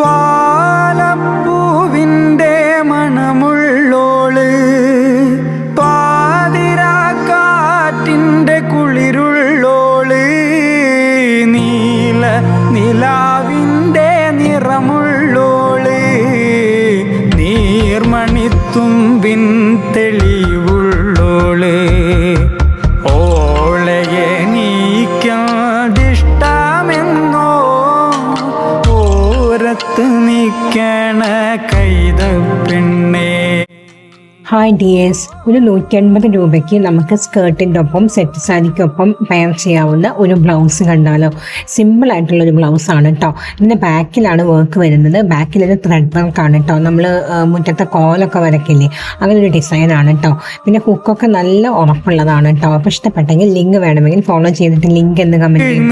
പാലപ്പൂവിൻ്റെ മണമുള്ളോള്, പാതിരാക്കാറ്റിൻ്റെ കുളിരുള്ളോള്, നീല നിലാവിൻ്റെ നിറമുള്ളോള്, നീർമണിത്തുമ്പിൻ തെളിവുള്ളോള്, ഓളയെ നീക്കാതിഷ്ടമെന്നോ ഓരത്ത് നിൽക്കണ കൈത പെണ്ണേ. ഹായ് ഡിയേഴ്സ്, ഒരു 150 രൂപയ്ക്ക് നമുക്ക് സ്കേർട്ടിൻ്റെ ഒപ്പം സെറ്റ് സാരിക്കൊപ്പം പെയർ ചെയ്യാവുന്ന ഒരു ബ്ലൗസ് കണ്ടാലോ. സിമ്പിൾ ആയിട്ടുള്ള ഒരു ബ്ലൗസാണ് കേട്ടോ. ഇതിൻ്റെ ബാക്കിലാണ് വർക്ക് വരുന്നത്. ബാക്കിൽ ഒരു ത്രെഡ് വർക്കാണ് കേട്ടോ. നമ്മൾ മുറ്റത്തെ കോലൊക്കെ വരക്കില്ലേ, അങ്ങനെ ഒരു ഡിസൈനാണ് കേട്ടോ. പിന്നെ ഹുക്കൊക്കെ നല്ല ഉറപ്പുള്ളതാണ് കേട്ടോ. അപ്പോൾ ഇഷ്ടപ്പെട്ടെങ്കിൽ ലിങ്ക് വേണമെങ്കിൽ ഫോളോ ചെയ്തിട്ട് ലിങ്ക് എന്ന് കമൻറ്റ് ചെയ്യും.